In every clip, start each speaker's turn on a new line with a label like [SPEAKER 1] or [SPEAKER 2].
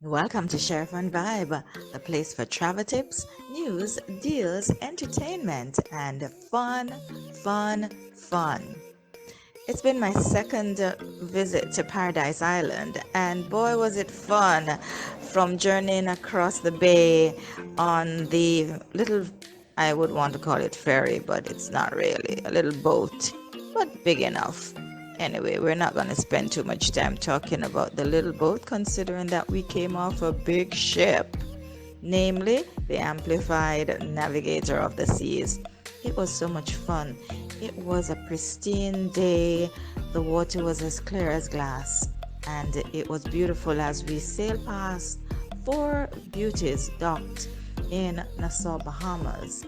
[SPEAKER 1] Welcome to Sheriff and Vibe, the place for travel tips, news, deals, entertainment, and fun, fun, fun. It's been my second visit to Paradise Island, and boy, was it fun from journeying across the bay on the little, I would want to call it ferry, but it's not really, a little boat, but big enough. Anyway, we're not going to spend too much time talking about the little boat, considering that we came off a big ship, namely the Amplified Navigator of the Seas. It was so much fun. It was a pristine day. The water was as clear as glass, and it was beautiful as we sailed past four beauties docked in Nassau, Bahamas.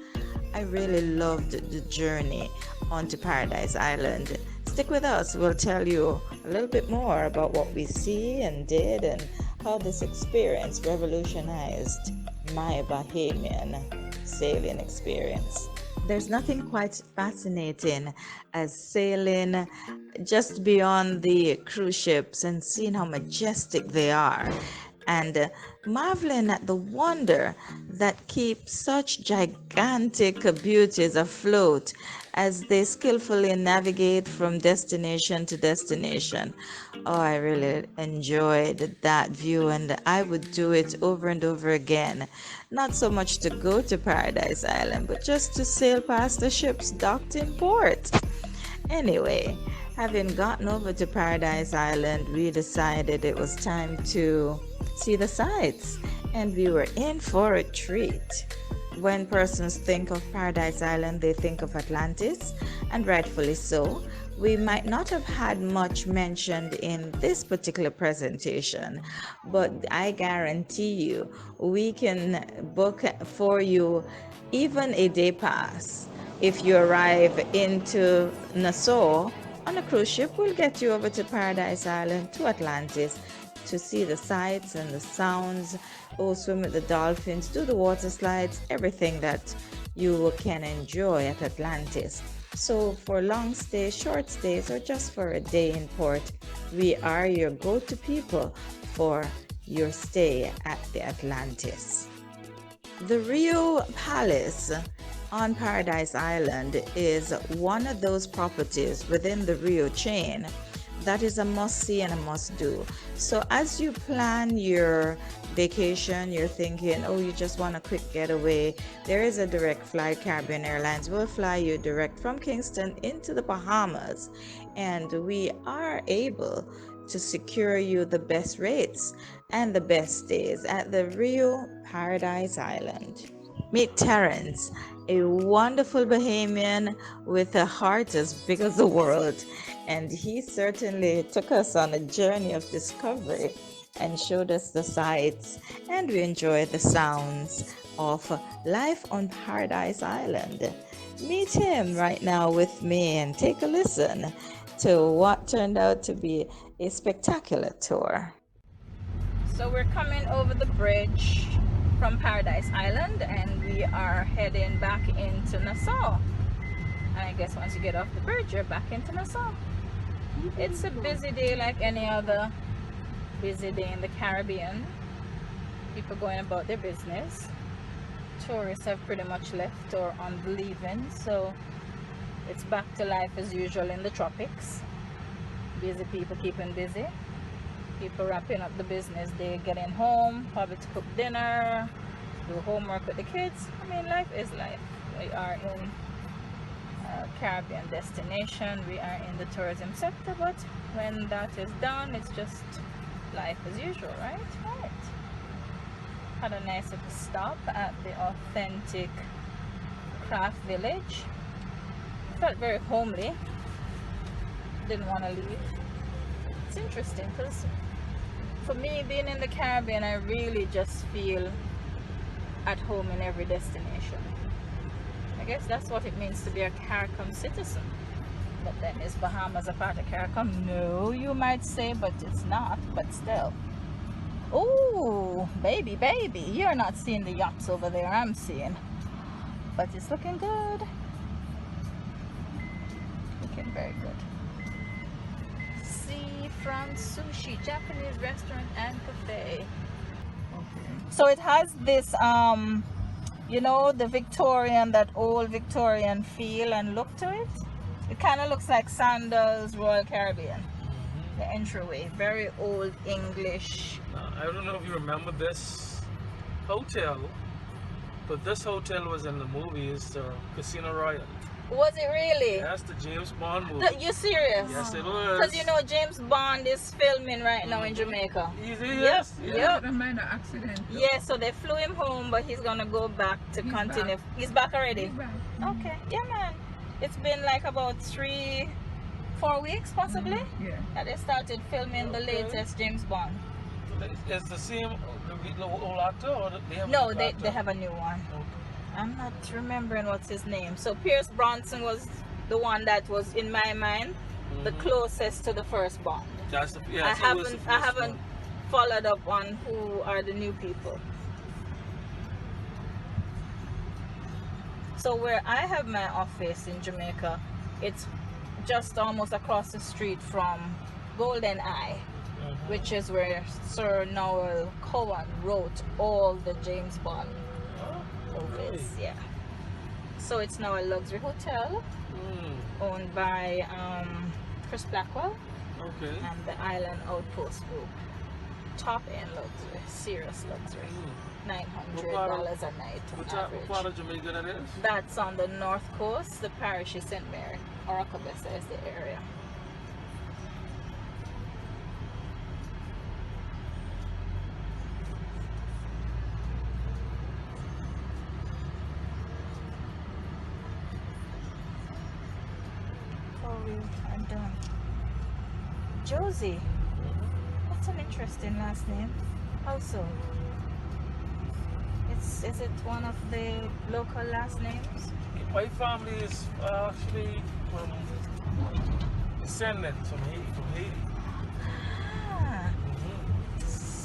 [SPEAKER 1] I really loved the journey onto Paradise Island. Stick with us, we'll tell you a little bit more about what we see and did and how this experience revolutionized my Bahamian sailing experience. There's nothing quite fascinating as sailing just beyond the cruise ships and seeing how majestic they are, and marveling at the wonder that keeps such gigantic beauties afloat as they skillfully navigate from destination to destination. Oh, I really enjoyed that view, and I would do it over and over again. Not so much to go to Paradise Island, but just to sail past the ships docked in port. Anyway, having gotten over to Paradise Island, we decided it was time to see the sights, and we were in for a treat. When persons think of Paradise Island, they think of Atlantis, and rightfully so. We might not have had much mentioned in this particular presentation, but I guarantee you we can book for you even a day pass. If you arrive into Nassau on a cruise ship, we'll get you over to Paradise Island, to Atlantis, to see the sights and the sounds. Oh, swim with the dolphins, do the water slides, everything that you can enjoy at Atlantis. So for long stays, short stays, or just for a day in port, we are your go-to people for your stay at the Atlantis. The Rio Palace on Paradise Island is one of those properties within the Rio chain that is a must see and a must do. So as you plan your vacation, you're thinking, oh, you just want a quick getaway, there is a direct flight. Caribbean Airlines will fly you direct from Kingston into the Bahamas, and we are able to secure you the best rates and the best stays at the Rio Paradise Island. Meet Terrence, a wonderful Bahamian with a heart as big as the world. And he certainly took us on a journey of discovery and showed us the sights, and we enjoyed the sounds of life on Paradise Island. Meet him right now with me and take a listen to what turned out to be a spectacular tour. So we're coming over the bridge from Paradise Island, and we are heading back into Nassau. And I guess once you get off the bridge, you're back into Nassau. It's a busy day like any other busy day in the Caribbean. People going about their business. Tourists have pretty much left or on the leaving, so it's back to life as usual in the tropics. Busy people keeping busy. People wrapping up the business day, getting home, probably to cook dinner, do homework with the kids. I mean, life is life. We are in a Caribbean destination. We are in the tourism sector, but when that is done, it's just life as usual, right? Right. Had a nice little stop at the authentic craft village. Felt very homely. Didn't want to leave. It's interesting because for me, being in the Caribbean, I really just feel at home in every destination. I guess that's what it means to be a CARICOM citizen. But then is Bahamas a part of CARICOM? No, you might say, but it's not. But still. Oh, baby, baby. You're not seeing the yachts over there, I'm seeing. But it's looking good. Looking very good. Seafront Sushi, Japanese restaurant and cafe. So it has this, you know, the Victorian, that old Victorian feel and look to it. It kind of looks like Sandals Royal Caribbean. The entryway, very old English.
[SPEAKER 2] I don't know if you remember this hotel, but this hotel was in the movies, Casino Royale.
[SPEAKER 1] Was it really?
[SPEAKER 2] That's the James Bond movie.
[SPEAKER 1] You serious?
[SPEAKER 2] Yes, it was.
[SPEAKER 1] Because you know James Bond is filming right now in Jamaica.
[SPEAKER 2] Yes.
[SPEAKER 1] Yep.
[SPEAKER 3] A minor accident.
[SPEAKER 1] Yeah, so they flew him home, but he's gonna go back to continue.
[SPEAKER 3] Back.
[SPEAKER 1] He's back already?
[SPEAKER 3] He's back.
[SPEAKER 1] Okay, yeah, man. It's been like about 3-4 weeks, possibly, that they started filming the latest James Bond.
[SPEAKER 2] It's the same old actor, or they have
[SPEAKER 1] No,
[SPEAKER 2] a new
[SPEAKER 1] they
[SPEAKER 2] actor?
[SPEAKER 1] have a new one.
[SPEAKER 2] Okay.
[SPEAKER 1] I'm not remembering what's his name. So Pierce Bronson was the one that was in my mind the closest to the first Bond.
[SPEAKER 2] That's the,
[SPEAKER 1] I
[SPEAKER 2] he was the
[SPEAKER 1] haven't
[SPEAKER 2] first one.
[SPEAKER 1] followed up on who are the new people. So where I have my office in Jamaica, it's just almost across the street from Golden Eye, which is where Sir Noel Cowan wrote all the James Bond movies. Yeah. So it's now a luxury hotel owned by Chris Blackwell and the Island Outpost Group. Top end luxury, serious luxury. $900 a night on
[SPEAKER 2] What
[SPEAKER 1] average.
[SPEAKER 2] part of Jamaica that is?
[SPEAKER 1] That's on the north coast. The parish is St. Mary. Oracabessa is the area. I'm done. Josie. That's an interesting last name. Also, is it one of the local last names?
[SPEAKER 2] My family is actually from descendants from Haiti.
[SPEAKER 1] Ah,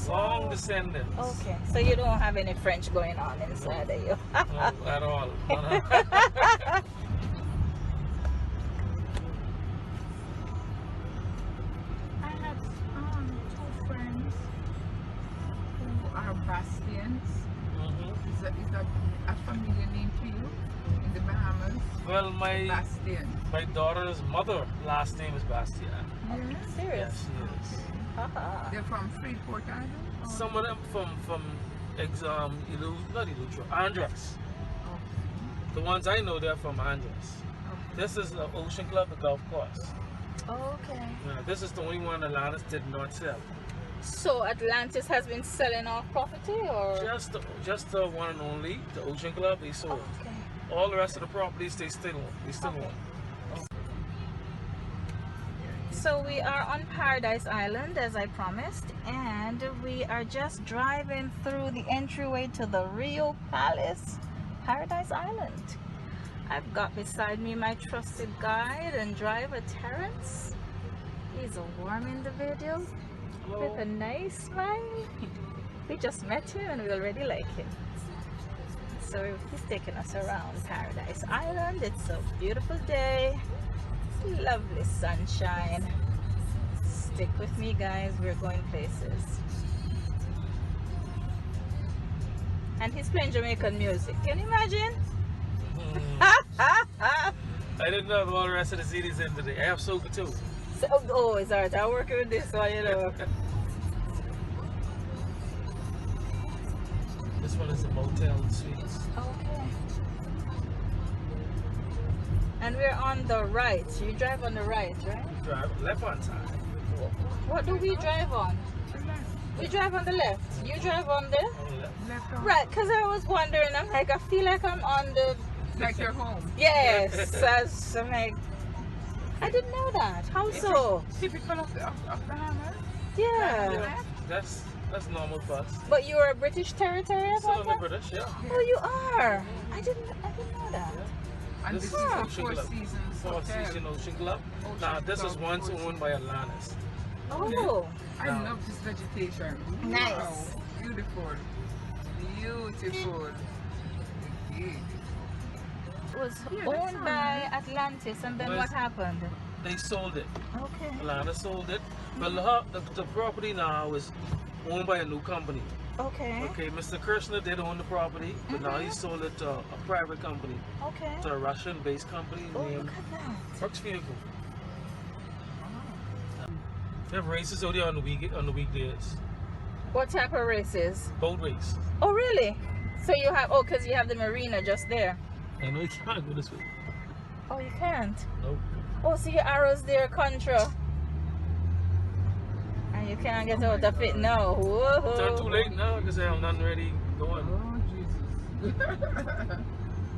[SPEAKER 2] Long descendants.
[SPEAKER 1] okay. So you don't have any French going on inside of you.
[SPEAKER 2] No, at all.
[SPEAKER 3] I have two friends who are Bastians. Is that a familiar name to you in the Bahamas?
[SPEAKER 2] Well, my daughter's mother last name is Bastian.
[SPEAKER 3] Yes.
[SPEAKER 1] Serious?
[SPEAKER 2] Yes, she is.
[SPEAKER 1] Haha.
[SPEAKER 3] They're from Freeport Island? Or-
[SPEAKER 2] Some of them from not Eleuthera, Andros. The ones I know, they're from Andros. This is the Ocean Club, the golf course.
[SPEAKER 1] Okay.
[SPEAKER 2] Yeah, this is the only one Atlantis did not sell.
[SPEAKER 1] So Atlantis has been selling off property, or?
[SPEAKER 2] Just the one and only, the Ocean Club, they sold.
[SPEAKER 1] Okay.
[SPEAKER 2] All the rest of the properties they still own.
[SPEAKER 1] So we are on Paradise Island, as I promised, and we are just driving through the entryway to the Rio Palace, Paradise Island. I've got beside me my trusted guide and driver, Terrence. He's a warm individual with a nice smile. We just met him and we already like him. So he's taking us around Paradise Island. It's a beautiful day. Lovely sunshine. Stick with me, guys. We're going places. And he's playing Jamaican music. Can you imagine?
[SPEAKER 2] I didn't know all the rest of the CDs in today. I have soca too.
[SPEAKER 1] So, oh, it's alright. I'm working with this one, you know.
[SPEAKER 2] This one is the Motel Suites.
[SPEAKER 1] Okay. And we're on the right. You drive on the right, right?
[SPEAKER 2] Drive left hand side.
[SPEAKER 1] What do we drive on? We drive on the left. You drive on the
[SPEAKER 2] On the left.
[SPEAKER 3] Left on.
[SPEAKER 1] right. Because I was wondering. I'm like, I feel like I'm on the.
[SPEAKER 3] Like your home.
[SPEAKER 1] Yes. I'm like, I didn't know that. How so?
[SPEAKER 3] Typical of Bahamas.
[SPEAKER 1] Yeah.
[SPEAKER 2] Yeah, that's normal for us.
[SPEAKER 1] But you're a British territory at
[SPEAKER 2] Still
[SPEAKER 1] one
[SPEAKER 2] in the
[SPEAKER 1] time?
[SPEAKER 2] British, yeah.
[SPEAKER 1] Oh, you are. I didn't know that.
[SPEAKER 3] And
[SPEAKER 2] This
[SPEAKER 3] this
[SPEAKER 2] is
[SPEAKER 3] is the
[SPEAKER 2] Ocean
[SPEAKER 3] Four
[SPEAKER 2] Club.
[SPEAKER 3] Seasons
[SPEAKER 2] Four
[SPEAKER 3] Hotel.
[SPEAKER 2] Seasons Ocean Club.
[SPEAKER 3] Ocean
[SPEAKER 2] Now this
[SPEAKER 3] Club,
[SPEAKER 2] is once
[SPEAKER 3] Four
[SPEAKER 2] owned by Atlantis.
[SPEAKER 1] Oh.
[SPEAKER 3] I love this vegetation.
[SPEAKER 1] Nice.
[SPEAKER 3] Wow. Beautiful. Beautiful. Indeed.
[SPEAKER 1] It was
[SPEAKER 3] Yeah, that's
[SPEAKER 1] owned
[SPEAKER 3] all
[SPEAKER 1] by Atlantis, and then
[SPEAKER 2] Well,
[SPEAKER 1] what happened?
[SPEAKER 2] They sold it.
[SPEAKER 1] Okay.
[SPEAKER 2] Atlantis sold it. But the property now is owned by a new company.
[SPEAKER 1] Okay.
[SPEAKER 2] Okay, Mr. Kirshner did own the property, but now he sold it to a private company,
[SPEAKER 1] Okay.
[SPEAKER 2] to a Russian-based company
[SPEAKER 1] Oh,
[SPEAKER 2] named
[SPEAKER 1] look at that.
[SPEAKER 2] Brooks Vehicle. They have races out there on the weekdays.
[SPEAKER 1] What type of races?
[SPEAKER 2] Boat race.
[SPEAKER 1] Oh, really? So you have, oh, because you have the marina just there.
[SPEAKER 2] I know you can't go this way.
[SPEAKER 1] Oh, you can't?
[SPEAKER 2] Nope.
[SPEAKER 1] Oh, so your arrows there, contra. And you can't get out of it now.
[SPEAKER 2] It's not too
[SPEAKER 1] Whoa.
[SPEAKER 2] late now because I'm not ready going.
[SPEAKER 3] Oh, Jesus.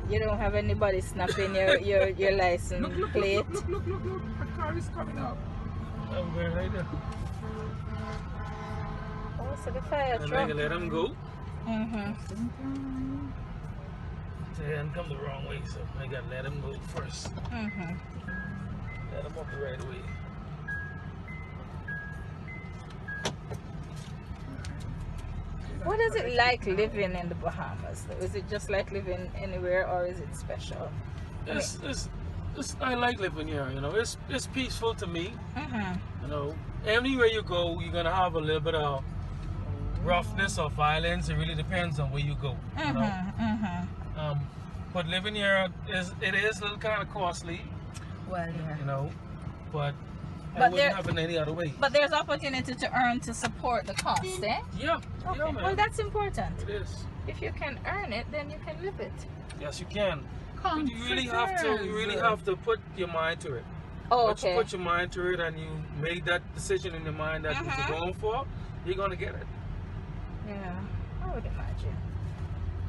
[SPEAKER 1] You don't have anybody snapping your license plate.
[SPEAKER 3] Look. A car is coming up.
[SPEAKER 2] I'm going right there.
[SPEAKER 1] Oh, so the fire
[SPEAKER 2] And I
[SPEAKER 1] truck.
[SPEAKER 2] can let them go.
[SPEAKER 1] Mm-hmm.
[SPEAKER 2] They didn't come the wrong way, so I gotta let them go first.
[SPEAKER 1] Mm-hmm.
[SPEAKER 2] Let them up the right way.
[SPEAKER 1] What is it like living in the Bahamas, though? Is it just like living anywhere, or is it special?
[SPEAKER 2] I like living here. You know, it's peaceful to me.
[SPEAKER 1] Mm-hmm.
[SPEAKER 2] You know, anywhere you go, you're gonna have a little bit of roughness or violence. It really depends on where you go. You know?
[SPEAKER 1] Mm-hmm.
[SPEAKER 2] But living here is a little kind of costly.
[SPEAKER 1] Well, yeah.
[SPEAKER 2] You know, but I
[SPEAKER 1] But
[SPEAKER 2] wouldn't have it any other way.
[SPEAKER 1] But there's opportunity to earn to support the cost, eh?
[SPEAKER 2] Yeah,
[SPEAKER 1] Okay.
[SPEAKER 2] yeah, man.
[SPEAKER 1] Well, that's important.
[SPEAKER 2] It is.
[SPEAKER 1] If you can earn it, then you can live it.
[SPEAKER 2] Yes, you can. But you really have to put your mind to it.
[SPEAKER 1] Oh,
[SPEAKER 2] Once you
[SPEAKER 1] okay.
[SPEAKER 2] put your mind to it and you made that decision in your mind that what you're going for, you're gonna get it.
[SPEAKER 1] Yeah, I would imagine.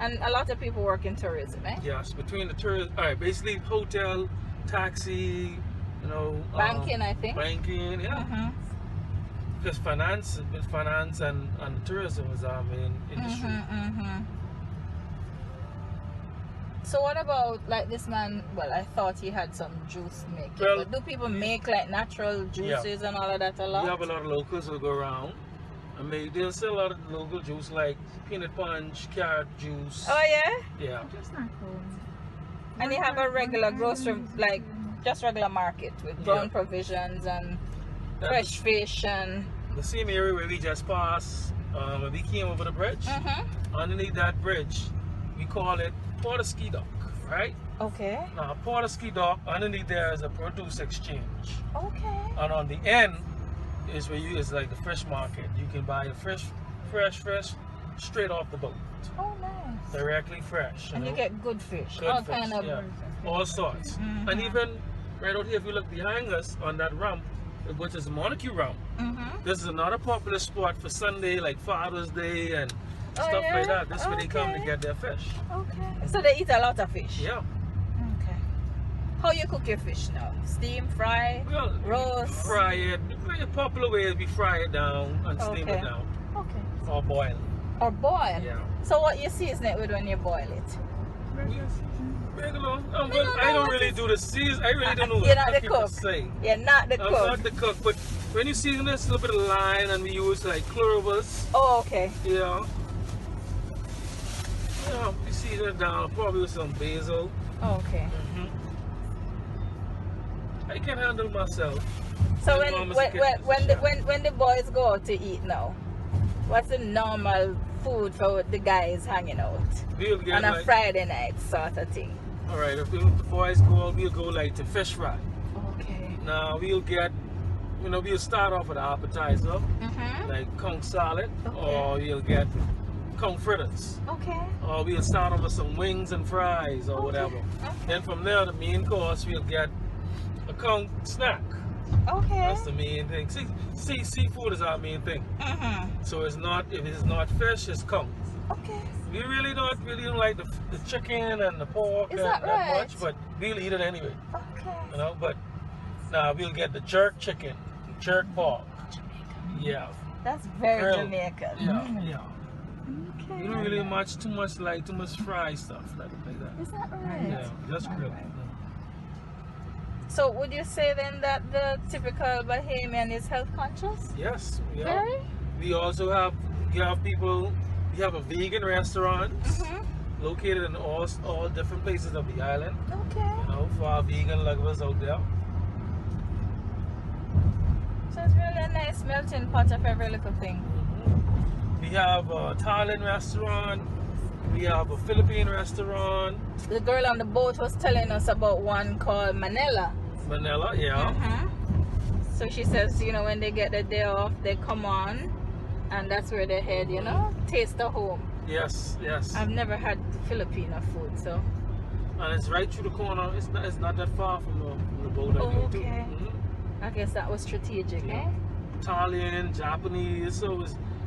[SPEAKER 1] And a lot of people work in tourism, eh?
[SPEAKER 2] Yes, between the tourist, all right, basically hotel, taxi, you know,
[SPEAKER 1] Banking, I think.
[SPEAKER 2] banking, yeah.
[SPEAKER 1] Mm-hmm.
[SPEAKER 2] Because finance and tourism is our main industry.
[SPEAKER 1] Mm-hmm. So what about like this man? Well, I thought he had some juice making.
[SPEAKER 2] Well,
[SPEAKER 1] but do people make like natural juices and all of that a lot?
[SPEAKER 2] We have a lot of locals who go around. And they sell a lot of local juice like peanut punch, carrot juice.
[SPEAKER 1] Oh yeah.
[SPEAKER 2] Yeah.
[SPEAKER 3] Just like home.
[SPEAKER 1] And you have a regular grocery, like just regular market with grown provisions and
[SPEAKER 2] That's
[SPEAKER 1] fresh fish and.
[SPEAKER 2] the same area where we just passed when we came over the bridge. Underneath that bridge, we call it Porterski Dock, right?
[SPEAKER 1] Okay.
[SPEAKER 2] Now, Porterski Dock, underneath there is a produce exchange.
[SPEAKER 1] Okay.
[SPEAKER 2] And on the end is where is like the fresh market. You can buy the fresh, straight off the boat.
[SPEAKER 1] Oh, nice.
[SPEAKER 2] Directly fresh.
[SPEAKER 1] And you
[SPEAKER 2] know?
[SPEAKER 1] get good fish.
[SPEAKER 2] Good
[SPEAKER 1] All
[SPEAKER 2] fish,
[SPEAKER 1] kind of.
[SPEAKER 2] yeah. All sorts. And even right out here, if you look behind us on that ramp, which is the Monarchy ramp, this is another popular spot for Sunday, like Father's Day and stuff like that. This is where they come to get their fish.
[SPEAKER 1] Okay. So they eat a lot of fish.
[SPEAKER 2] Yeah.
[SPEAKER 1] Okay. How you cook your fish now? Steam, fry,
[SPEAKER 2] Well,
[SPEAKER 1] roast?
[SPEAKER 2] fry it. The popular way is we fry it down and steam it down.
[SPEAKER 1] Okay.
[SPEAKER 2] Or boil.
[SPEAKER 1] Or boil?
[SPEAKER 2] Yeah.
[SPEAKER 1] So what you season it with when you boil it?
[SPEAKER 2] Regular. I don't really do the season. I really don't know
[SPEAKER 1] You're
[SPEAKER 2] what
[SPEAKER 1] not the
[SPEAKER 2] people
[SPEAKER 1] cook.
[SPEAKER 2] say.
[SPEAKER 1] You're not the
[SPEAKER 2] I'm
[SPEAKER 1] cook.
[SPEAKER 2] not the cook, but when you season this, a little bit of lime and we use like cloves.
[SPEAKER 1] Oh, okay.
[SPEAKER 2] Yeah. Yeah, we season it down, probably with some basil.
[SPEAKER 1] Okay.
[SPEAKER 2] I can handle myself.
[SPEAKER 1] So
[SPEAKER 2] My mom is a kitchen
[SPEAKER 1] when the boys go out to eat now, what's the normal food for the guys hanging out
[SPEAKER 2] We'll get
[SPEAKER 1] on a
[SPEAKER 2] like,
[SPEAKER 1] Friday night sort of thing?
[SPEAKER 2] all right, if the boys go out, we'll go like to fish fry.
[SPEAKER 1] Okay.
[SPEAKER 2] Now we'll get, we'll start off with an appetizer, like conch salad, or we'll get conch fritters.
[SPEAKER 1] Okay.
[SPEAKER 2] Or we'll start off with some wings and fries or whatever. Then from there, the main course, we'll get a conch snack.
[SPEAKER 1] Okay.
[SPEAKER 2] That's the main thing. See, seafood is our main thing. So it's not, if it's not fish, it's conch.
[SPEAKER 1] Okay.
[SPEAKER 2] We really don't like the chicken and the pork
[SPEAKER 1] Is
[SPEAKER 2] that
[SPEAKER 1] that right?
[SPEAKER 2] much, but we'll eat it anyway.
[SPEAKER 1] Okay.
[SPEAKER 2] But now we'll get the jerk chicken, jerk pork. Yeah.
[SPEAKER 1] That's very
[SPEAKER 2] Grilled.
[SPEAKER 1] Jamaican.
[SPEAKER 2] Yeah.
[SPEAKER 1] Okay.
[SPEAKER 2] We don't really too much fry stuff like that.
[SPEAKER 1] Is that right?
[SPEAKER 2] Yeah, just grilled.
[SPEAKER 1] So would you say then that the typical Bahamian is health conscious?
[SPEAKER 2] Yes, we are.
[SPEAKER 1] Very?
[SPEAKER 2] We also have people. We have a vegan restaurant located in all different places of the island.
[SPEAKER 1] Okay.
[SPEAKER 2] For our vegan lovers out there.
[SPEAKER 1] So it's really a nice melting pot of every little thing.
[SPEAKER 2] We have a Thailand restaurant. We have a Philippine restaurant.
[SPEAKER 1] The girl on the boat was telling us about one called Manila.
[SPEAKER 2] Manila, yeah.
[SPEAKER 1] So she says, you know, when they get the day off, they come on, and that's where they head, you know, taste the home.
[SPEAKER 2] Yes, yes.
[SPEAKER 1] I've never had Filipino food, so.
[SPEAKER 2] And it's right through the corner. It's not that far from the boat I go to.
[SPEAKER 1] Okay. I guess that was strategic, eh?
[SPEAKER 2] Italian, Japanese, so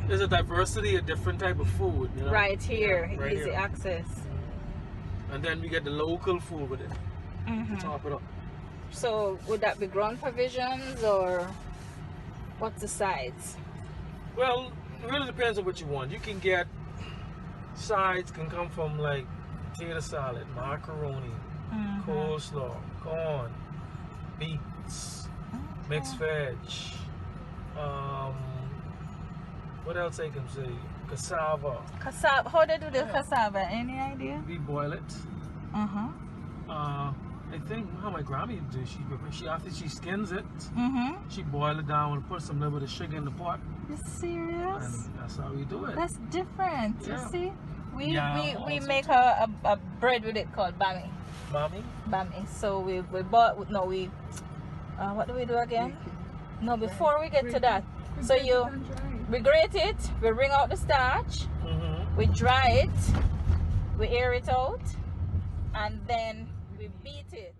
[SPEAKER 2] there's a diversity of different type of food, you know?
[SPEAKER 1] Right here,
[SPEAKER 2] Yeah, right
[SPEAKER 1] easy
[SPEAKER 2] here.
[SPEAKER 1] access.
[SPEAKER 2] And then we get the local food with it to top it up.
[SPEAKER 1] So would that be ground provisions or what's the sides?
[SPEAKER 2] Well, it really depends on what you want. You can get sides, can come from like potato salad, macaroni, coleslaw, corn, beets, mixed veg. What else I can say? Cassava.
[SPEAKER 1] Cassava. How they do the cassava? Any idea?
[SPEAKER 2] We boil it. I think how my grandma do. She after she skins it, she boil it down and put some little bit of sugar in the pot.
[SPEAKER 1] You serious?
[SPEAKER 2] And that's how we do it.
[SPEAKER 1] That's different.
[SPEAKER 2] Yeah.
[SPEAKER 1] You see, we
[SPEAKER 2] Also
[SPEAKER 1] make a bread with it called bami.
[SPEAKER 2] Mommy?
[SPEAKER 1] So we bought no we what do we do again? No, before we get to that, so we grate it, we wring out the starch, we dry it, we air it out, and then we beat it.